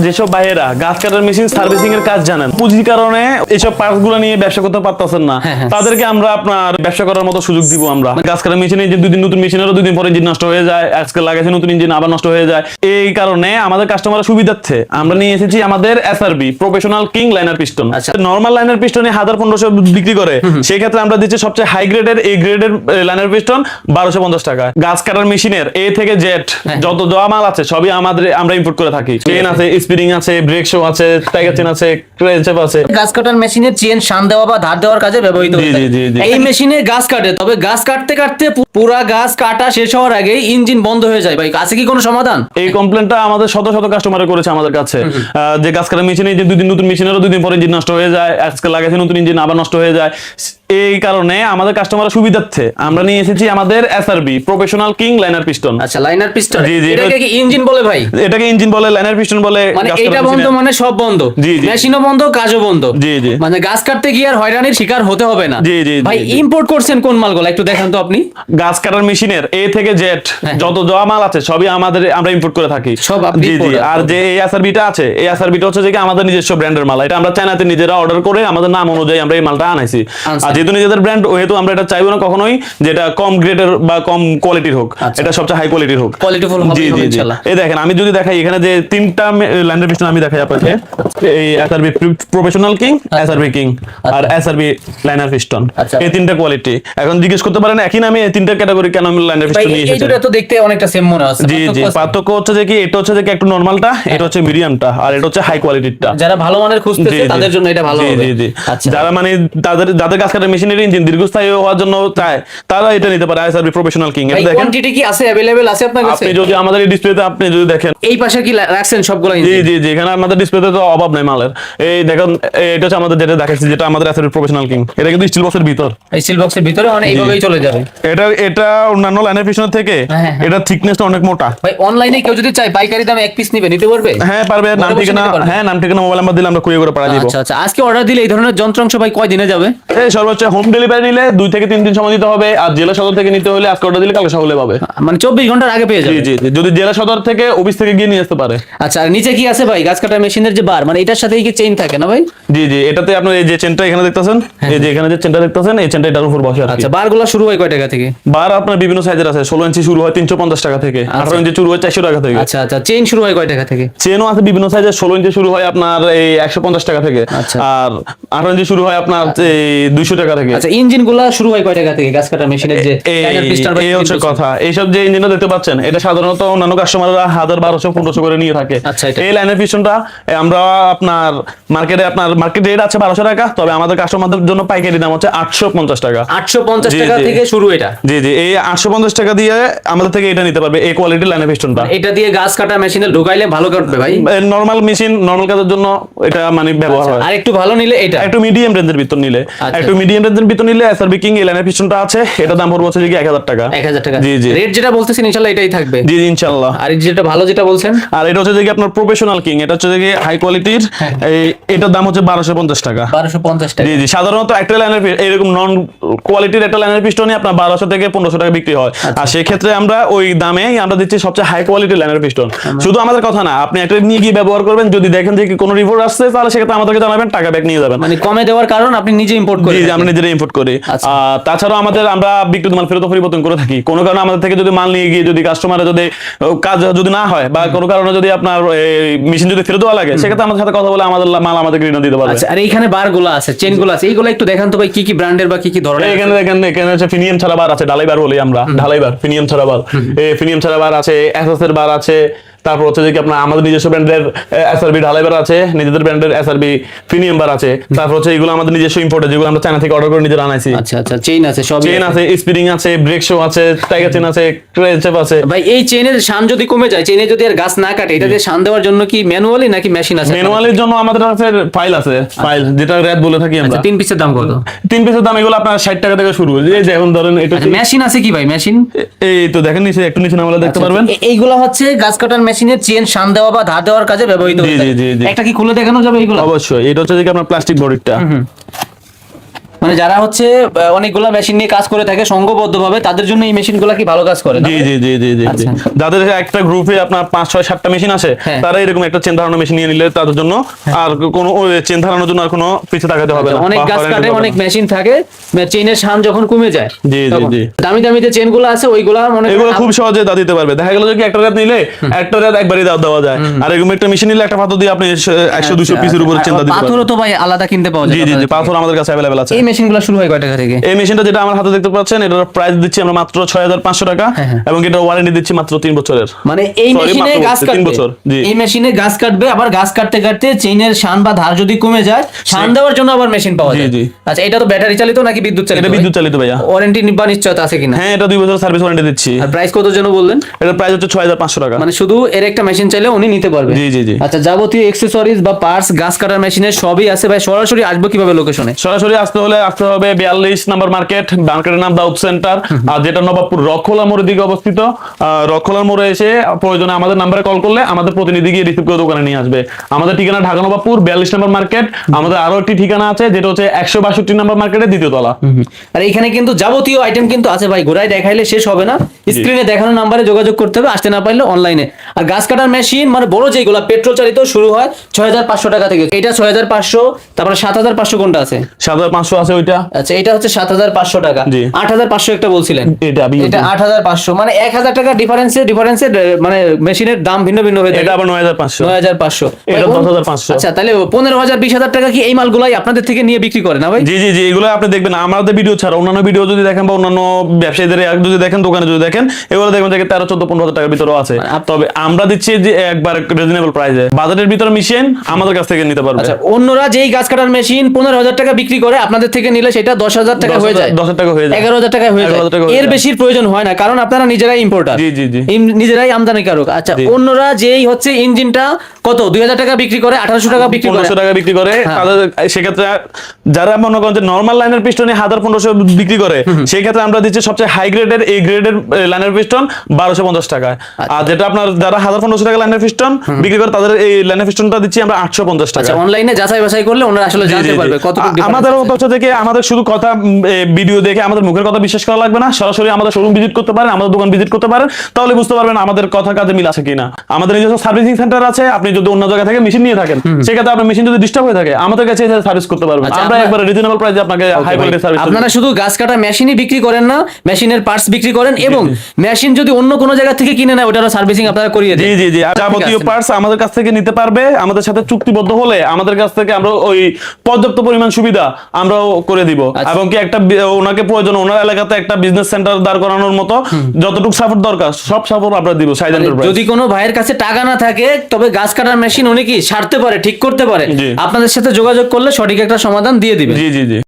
যেসব ভাইয়েরা গাছ কাটার মেশিন সার্ভিসিং এর কাজ জানেন, পুঁজির কারণে এইসব পার্টস গুলো নিয়ে ব্যবসা করতে পারতেছেন না, তাদেরকে আমরা আপনার ব্যবসা করার মতো সুযোগ দিব। আমরা গাছ কাটার মেশিনে যে দুদিন নতুন মেশিনেরও দুদিন পরে ইঞ্জিন নষ্ট হয়ে যায়, আজকে লাগাইছে নতুন ইঞ্জিন আবার নষ্ট হয়ে যায়। এই কারণে আমাদের কাস্টমারের সুবিধার্থে আমরা নিয়ে এসেছি আমাদের SRB professional king liner piston. Normal liner পিস্টনে 1500 বিক্রি করে, সেই ক্ষেত্রে আমরা দিচ্ছি সবচেয়ে হাই গ্রেডের এই গ্রেডের লাইনার পিস্টন 1250 টাকা। গাছ কাটার মেশিনের এ থেকে জেড যত দেওয়া মাল আছে সবই আমরা ইম্পোর্ট করে থাকি। চেন আছে, স্প্রিং আছে, ব্রেক শো আছে, টাইগার চেন আছে, ক্রেনচেপ আছে। গাছ কাটার মেশিনের চেন শান দেওয়া বা ধার দেওয়ার কাজে ব্যবহৃত হয়। এই মেশিনে গাছ কাটে, তবে গাছ কাটতে কাটতে পুরা গাছ কাটা শেষ হওয়ার আগে ইঞ্জিন বন্ধ হয়ে যায়। ভাই আছে কি কোনো সমাধান? এই কমপ্লেনটা আমাদের শত শত কাস্টমার করেছে আমাদের কাছে, যে গাছ কাটার মেশিনে যে দুদিন নতুন মেশিনেরও দুদিন পরে ইঞ্জিন নষ্ট হয়ে যায়, আজকে লাগাইছে নতুন ইঞ্জিন আবার নষ্ট হয়ে যায়। এই কারণে আমাদের কাস্টমারের সুবিধার্থে আমরা নিয়ে এসেছি আমাদের SRB professional king liner piston. আচ্ছা, লাইনার পিস্টন, জি জি, এটাকে কি ইঞ্জিন বলে ভাই? এটাকে ইঞ্জিন বলে, লাইনার পিস্টন বলে। মানে এটা বন্ধ মানে সব বন্ধ, জি জি, মেশিনও বন্ধ, কাজও বন্ধ। জি জি, মানে গাছ কাটতে গিয়ে আর হয়রানির শিকার হতে হবে না। জি জি ভাই ইম্পোর্ট করছেন কোন মালগুলো একটু দেখান তো আপনি। গাছ কাটার মেশিনের এ থেকে জেড যত দেওয়া মাল আছে সবই আমরা ইম্পোর্ট করে থাকি সব আপনি। জি জি। আর যে এই এসআরবিটা আছে, এই এসআরবিটা হচ্ছে যে আমাদের নিজস্ব ব্র্যান্ডের মাল। এটা আমরা চায়নাতে নিজেরা অর্ডার করে আমাদের নাম অনুযায়ী আমরা এই মালটা আনাইছি। আর যেহেতু নিজেদের ব্র্যান্ড, ওহেতু আমরা এটা চাইবো না কখনোই যেটা কম গ্রেডের বা কম কোয়ালিটির হোক, এটা সবচেয়ে হাই কোয়ালিটির হোক, কোয়ালিটিফুল হবে ইনশাআল্লাহ। এই দেখেন, আমি যদি দেখাই এখানে যে তিনটা লাইনার পিস্টন আমি দেখাই আপনাকে, এই SRB professional king, SRB king আর এসআরবি লাইনার পিস্টন, এই তিনটা কোয়ালিটি। এখন জিজ্ঞেস করতে পারেন একই নামে এই তিনটা ক্যাটাগরি কেন আমি লাইনার পিস্টন নিয়ে এসেছি? এই দুটো তো দেখতে অনেকটা সেম মনে হচ্ছে। জি জি, পার্থক্য হচ্ছে যে কি এটা হচ্ছে যে একটু নরমালটা, এটা হচ্ছে মিডিয়ামটা, আর এটা হচ্ছে হাই কোয়ালিটিরটা। যারা ভালো মানের খুঁজতেছে তাদের জন্য এটা ভালো হবে। জি জি, যারা মানে যাদের গাছ কাটার মেশিনের ইঞ্জিন দীর্ঘস্থায়ী হওয়ার জন্য চায়, তারা এটা নিতে পারে এসআরবি প্রফেশনাল কিং। এটা দেখেন কোয়ান্টিটি কি আছে, अवेलेबल আছে আপনার কাছে? আপনি যদি আমাদের এই ডিসপ্লেতে আপনি যদি দেখেন, এই পাশে কি রাখছেন সবগুলো জি জি জি, এখানে আমাদের ডিসপ্লেতে তো অভাব নাই মালের। এই দেখুন, এটা হচ্ছে আমাদের যেটা দেখাচ্ছি, যেটা আমাদের এসআরবি প্রফেশনাল কিং। এটা কিন্তু স্টিল বক্সের ভিতর, এই সিল বক্সের ভিতরে, মানে এইভাবেই চলে যাবে। এটা অন্যান্য লাইনের পিছনের থেকে এটা থিকনেসটা অনেক মোটা। ভাই অনলাইনে কেউ যদি চায় পাইকারি দামে এক পিস নিতে পারবে? হ্যাঁ পারবে, নাম ঠিকানা, হ্যাঁ নাম ঠিকানা মোবাইল নাম্বার দিলে আমরা কুরিয়ার করে পাঠিয়ে দিব। আচ্ছা আচ্ছা, আজকে অর্ডার দিলে এই ধরনের যন্ত্রাংশ ভাই কয় দিনে যাবে? এই সর্বোচ্চ হোম ডেলিভারি নিলে 2 থেকে 3 দিন সময় দিতে হবে, আর জেলা সদর থেকে নিতে হলে আজকে অর্ডার দিলে কালকে সকালে পাবে। মানে 24 ঘন্টার আগে পেয়ে যাবে। জি জি, যদি জেলা সদর থেকে অফিস থেকে গিয়ে নিয়ে আসতে পারে। আচ্ছা, আর নিচে কি আছে ভাই গাছ কাটার মেশিনের যে বার, মানে এটার সাথেই কি চেইন থাকে না ভাই? জি জি, এটাতে আপনি এই যে চেনটা এখানে দেখতেছেন, এই যে এখানে যে চেনটা দেখতেছেন, এই চেনটা এটার উপর বসে আছে। আচ্ছা, বারগুলো শুরু হয় কয় টাকা থেকে? বার আপনার বিভিন্ন সাইজের আছে, 16 ইঞ্চি শুরু হয় 350 টাকা থেকে, 18 ইঞ্চি শুরু হয় 400 টাকা থেকে। আচ্ছা আচ্ছা, চেইন শুরু হয় কয় টাকা থেকে? চেনও আছে বিভিন্ন সাইজের, 16 ইঞ্চি শুরু হয় আপনার এই 150 টাকা থেকে, আর 18 ইঞ্চি শুরু হয় আপনার এই 200 টাকা থেকে। আচ্ছা, ইঞ্জিনগুলো শুরু হয় কয় টাকা থেকে গাছ কাটার মেশিনের যে লাইনার পিস্টন? এই হচ্ছে কথা, এইসব যে ইঞ্জিনটা দেখতে পাচ্ছেন, এটা সাধারণত অন্যান্য কাস্টমাররা 1000, 1200, 1500 করে নিয়ে থাকে। এই লাইনার পিস্টনটা আমরা আপনার মার্কেট রেট আছে 1200 টাকা, তবে আমাদের কাস্টমারদের জন্য পাইকারি দাম হচ্ছে 850 টাকা। 850 টাকা থেকে শুরু এটা? জি জি, এই 850 টাকা দিয়ে আমাদের থেকে এটা নিতে পারবে, এই কোয়ালিটির লাইনার পিস্টনটা। এটা দিয়ে গাছ কাটা মেশিনে ঢুকাইলে ভালো কাটবে ভাই? নরমাল মেশিন, নরমাল কাজের জন্য এটা মানে ব্যবহার হয়। আর একটু ভালো নিলে এটা, একটু মিডিয়াম রেঞ্জের ভিতর নিলে, একটু মিডিয়াম রেঞ্জের ভিতর নিলে এসআরবি কিং এই লাইনার পিস্টনটা আছে, এটা দাম পড়বে হচ্ছে 1000 টাকা। 1000 টাকা। জি জি, রেট যেটা বলতেছেন ইনশাআল্লাহ এটাই থাকবে? জি ইনশাআল্লাহ। আর যেটা ভালো যেটা বলছেন, আর এটা হচ্ছে যে আপনার প্রফেশনাল কিং, এটা হচ্ছে যে হাই কোয়ালিটির, এটার দাম হচ্ছে 1250 টাকা। 1250 টাকা। জি জি, সাধারণত একটা লাইনের এরকম নন কোয়ালিটির একটা লাইনের পিস্টনই আপনার 1200 থেকে 1500 টাকা বিক্রি হয়। আর সেই ক্ষেত্রে আমরা ওই দামে আমরা দিচ্ছি সবচেয়ে হাই কোয়ালিটির লাইনের পিস্টন। শুধু আমাদের কথা না, আপনি একটা নিয়ে গিয়ে ব্যবহার করবেন, যদি দেখেন যে কোনো রিপোর্ট আসছে তাহলে সেক্ষেত্রে আমাদেরকে জানাবেন, টাকা ব্যাক নিয়ে যাবেন। মানে কমে দেওয়ার কারণ আপনি নিজে ইম্পোর্ট করেন? জি, আমরা নিজেরা ইম্পোর্ট করি। তাছাড়াও আমরা বিক্রিত মাল ফেরত পরিবর্তন করে থাকি। কোনো কারণে আমাদের থেকে যদি মাল নিয়ে গিয়ে যদি কাস্টমারের যদি কাজ যদি না হয়, বা কোনো কারণে যদি আপনার মেশিন যদি ফেরত দেওয়া লাগে, সেক্ষেত্রে আমাদের সাথে কথা বলে আমাদের মাল আমাদেরকে রিটার্ন দিতে পারবে। আচ্ছা, আর এইখানে বারগুলো আছে, চেনগুলো আছে, এইগুলো একটু দেখান তো ভাই, কি কি ব্র্যান্ডের বা কি কি ধরনের? এখানে দেখেন, এখানে হচ্ছে ফিনিয়াম ছাড়া বার আছে, ঢালাই বার বলি আমরা, ঢালাই বার, ফিনিয়াম ছাড়া বার, ফিনিয়াম ছাড়া বার আছে, এসএস এর বার আছে, তারপর হচ্ছে যে আপনার আমাদের নিজস্ব ব্র্যান্ডের এসআরবি ঢালাই বার আছে, নিজেদের ব্র্যান্ডের এসআরবি প্রিমিয়াম বার আছে, তারপর হচ্ছে এগুলো আমাদের নিজস্ব ইম্পোর্টেড, যেগুলো আমরা চায়না থেকে অর্ডার করে নিজেরা আনাইছি। আচ্ছা আচ্ছা, চেইন আছে, সব চেইন আছে, স্প্রিং আছে, ব্রেক শো আছে, টাইগার চেন আছে, ক্রেনচেপ আছে। ভাই এই চেইনের শান যদি কমে যায়, চেইনে যদি আর গাছ না কাটে, এটা দিয়ে শান দেওয়ার জন্য কি ম্যানুয়ালি নাকি মেশিন আছে? ম্যানুয়ালির জন্য আমাদের কাছে ফাইল আছে, ফাইল যেটা র‍্যাপ বলে থাকি আমরা। 3 পিসের দাম কত? 3 পিসের দাম এগুলো আপনার 60 টাকা থেকে শুরু। এই যে এখন ধরেন এটা মেশিন আছে কি ভাই? মেশিন এই তো দেখেন নিচে, একটু নিচে নামলে দেখতে পারবেন। এইগুলো হচ্ছে গাছ কাটার মেশিনের চেইন শান দেওয়া বা ধার দেওয়ার কাজে ব্যবহৃত হয়। একটা কি খুলে দেখানো যাবে এইগুলো? অবশ্যই। এটা হচ্ছে যে আপনার প্লাস্টিক বডিটা, মানে যারা হচ্ছে অনেকগুলা মেশিন নিয়ে কাজ করে থাকে সংঘবদ্ধভাবে, তাদের জন্য এই মেশিনগুলো কি ভালো কাজ করে? জি জি জি জি জি জি। যাদের একটা গ্রুপে আপনার 5-6-7টা মেশিন আছে, তারা এরকম একটা চেন ধারণা মেশিন নিয়ে নিলে তাদের জন্য আর কোনো চেন ধারণার জন্য আর কোনো পিছিয়ে তাকাতে হবে না। অনেক গাছ কাটে, অনেক মেশিন থাকে, চেইনের শান যখন কমে যায়, জি জি জি, দামি দামি যে চেনগুলো আছে ওইগুলা মনে এগুলো খুব সহজে দাও দিতে পারবে। দেখা গেল যে একটা রাত নিলে একটা রাত একবারই দাও দেওয়া যায়, আর এরকম একটা মেশিন নিলে একটা পাথর দিয়ে আপনি 100-200 পিসের উপরে চেন দিতে পারবেন। পাথরও তো ভাই আলাদা কিনতে পাওয়া যায়। জি জি জি, পাথর আমাদের কাছে अवेलेबल আছে। এই মেশিনগুলো শুরু হয় কয় টাকা থেকে? এই মেশিনটা যেটা আমার হাতে দেখতে পাচ্ছেন, এটার প্রাইস দিচ্ছি আমরা মাত্র 6500 টাকা, এবং এটার ওয়ারেন্টি দিচ্ছি মাত্র 3 বছরের। মানে এই মেশিনে গাছ কাটবে, 3 বছর। জি, এই মেশিনে গাছ কাটবে, আবার গাছ কাটতে কাটতে চেইনের শান বা ধার যদি কমে যায়, শান দেওয়ার জন্য আবার মেশিন পাওয়া যায়। জি। আচ্ছা, এটা তো ব্যাটারি চালিত নাকি বিদ্যুৎ চালিত? এটা বিদ্যুৎ চালিত ভাইয়া। ওয়ারেন্টি বা নিশ্চয়তা আছে কিনা? হ্যাঁ, এটা 2 বছর সার্ভিস ওয়ারেন্টি দিচ্ছি। আর প্রাইস কত যেন বললেন? এটার প্রাইস হচ্ছে 6500 টাকা। মানে শুধু এর একটা মেশিন চাইলে উনি নিতে পারবে? জি জি জি। আচ্ছা, যাবতীয় অ্যাকসেসরিজ বা পার্টস গাছ কাটার মেশিনের সবই আছে ভাই। সরাসরি আসবো কিভাবে লোকেশনে? সরাসরি আসতে হলে আসতে হবে 42 নম্বর মার্কেট, মার্কেটের নাম দাউদ সেন্টার, আর যেটা নবাবপুর রক্ষলা মোড়ের দিকে অবস্থিত। রক্ষলা মোড়ে এসে প্রয়োজনে আমাদের নাম্বারে কল করলে আমাদের প্রতিনিধি গিয়ে রিসিভ করে দোকানে নিয়ে আসবে। আমাদের ঠিকানা ঢাকা নবাবপুর 42 নম্বর মার্কেট। আমাদের আরো একটি ঠিকানা আছে যেটা হচ্ছে 162 নম্বর মার্কেটের দ্বিতীয় তলা। আর এখানে কিন্তু যাবতীয় আইটেম কিন্তু আছে ভাই, ঘোরায় দেখাইলে শেষ হবে না। স্ক্রিনে দেখানো নাম্বারে যোগাযোগ করতে হবে, আসতে না পারলে অনলাইনে। আর গাছ কাটার মেশিন মানে বড় যেগুলো পেট্রোল চালিত শুরু হয় 6500 টাকা থেকে। এটা 6500, তারপরে 7500 কোনটা আছে? 7500 আছে ওইটা। আচ্ছা, এটা হচ্ছে 7500 টাকা। 8500 একটা বলছিলেন, এটা 8500, মানে 1000 টাকা ডিফারেন্সে মানে মেশিনের দাম ভিন্ন ভিন্ন হয়ে যায়। এটা আবার 9500। 9500, এটা 10500। আচ্ছা, তাহলে 15000 20000 টাকা কি এই মালগুলাই আপনাদের থেকে নিয়ে বিক্রি করে না ভাই? জি জি জি, এগুলো আপনি দেখবেন আমাদের ভিডিও ছাড়া অন্যান্য ভিডিও যদি দেখেন বা অন্যান্য ব্যবসায়ীদের যদি দেখেন, দোকানে যদি দেখেন, এগুলো দেখবেন যে 13-14-15 টাকার ভিতরেও আছে। তবে আমরা দিচ্ছি যে একবার রিজনেবল প্রাইসে, বাজারের ভিতরে মেশিন আমাদের কাছ থেকে নিতে পারবে। আচ্ছা, অন্যরা যেই গাছ কাটার মেশিন 15000 টাকা বিক্রি করে, আপনাদের থেকে নিলে সেটা 10000 টাকা হয়ে যায়, 10000 টাকা হয়ে যায়, 11000 টাকা হয়ে যায়। এর বেশির প্রয়োজন হয় না, কারণ আপনারা নিজেরাই ইম্পোর্টার। জি জি জি, নিজেরাই আমদানিকারক। আচ্ছা, অন্যরা যেই হচ্ছে ইঞ্জিনটা কত 2000 টাকা বিক্রি করে, 1800 টাকা বিক্রি করে, 1500 টাকা বিক্রি করে, তাদের সেক্ষেত্রে যারা মনে করেন যে নরমাল লাইনের পিস্টনে 1500 বিক্রি করে, সেই ক্ষেত্রে আমরা দিচ্ছি সবচেয়ে হাই গ্রেডের এই গ্রেডের লাইনের পিস্টন 1250 টাকায়। আর যেটা আপনার যারা 1500 টাকা লাইনের পিস্টন বিক্রি করে, তাদের এই লাইনের পিস্টনটা দিচ্ছি আমরা 850 টাকা। আচ্ছা, অনলাইনে যাচাই বাছাই করলে ওনারা আসলে জানতে পারবে কতটুকু ডিফারেন্স। আমাদের পক্ষ থেকে আমাদের শুধু কথা ভিডিও দেখে আমাদের মুখের কথা বিশ্বাস করা লাগবে না, সরাসরি আমাদের শোরুম ভিজিট করতে পারেন, আমাদের দোকান ভিজিট করতে পারেন, তাহলে বুঝতে পারবেন আমাদের কথা কাজে মিল আছে কিনা। আমাদের নিজস্ব সার্ভিসিং সেন্টার আছে, আপনি যদি অন্য জায়গা থেকে মেশিন নিয়ে থাকেন, সেক্ষেত্রে আপনার মেশিন যদি ডিস্টার্ব হয়ে থাকে আমাদের কাছে এসে সার্ভিস করতে পারবেন। আমরা একবার রিজনেবল প্রাইসে আপনাকে হাই কোয়ালিটি সার্ভিস। আপনারা শুধু গাছ কাটা মেশিনই বিক্রি করেন না, মেশিনের পার্টস বিক্রি করেন, এবং মেশিন যদি অন্য কোনো জায়গা থেকে কিনে নেয় ওটারও সার্ভিসিং আপনারা করিয়ে দেন। জি জি জি, যাবতীয় পার্টস আমাদের কাছ থেকে নিতে পারবে। আমাদের সাথে চুক্তিবদ্ধ হলে আমাদের কাছ থেকে আমরা ওই পর্যাপ্ত পরিমাণ সুবিধা আমরাও করে দিব, এবং কি একটা ওনাকে প্রয়োজন ওনার এলাকাতে একটা বিজনেস সেন্টার দাঁড় করানোর মতো যতটুকু সাপোর্ট দরকার সব সাপোর্ট আমরা দিব। যদি কোনো ভাইয়ের কাছে টাকা না থাকে, তবে গাছ কাটার মেশিন উনি কি সারতে পারে, ঠিক করতে পারে, আপনাদের সাথে যোগাযোগ করলে সঠিক একটা সমাধান দিয়ে দিবে। জি জি জি।